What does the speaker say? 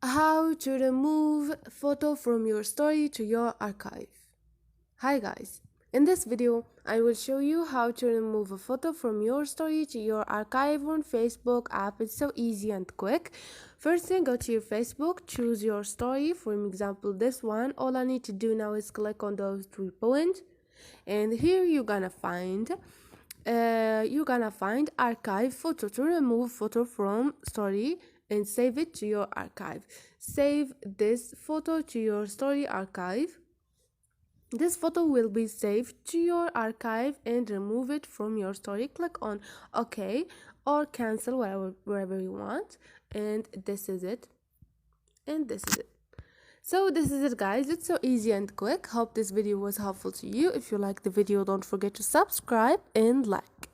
How to remove photo from your story to your archive. Hi guys, in this video I will show you how to remove a photo from your story to your archive on Facebook app. It's so easy and quick. First thing, go to your Facebook, choose your story, for example this one. All I need to do now is click on those 3 points, and here you're gonna find archive photo. To remove photo from story and save it to your archive, save this photo to your story archive. This photo will be saved to your archive, and remove it from your story. Click on OK or cancel, wherever you want, and this is it. So this is it guys, it's so easy and quick. Hope this video was helpful to you. If you like the video, don't forget to subscribe and like.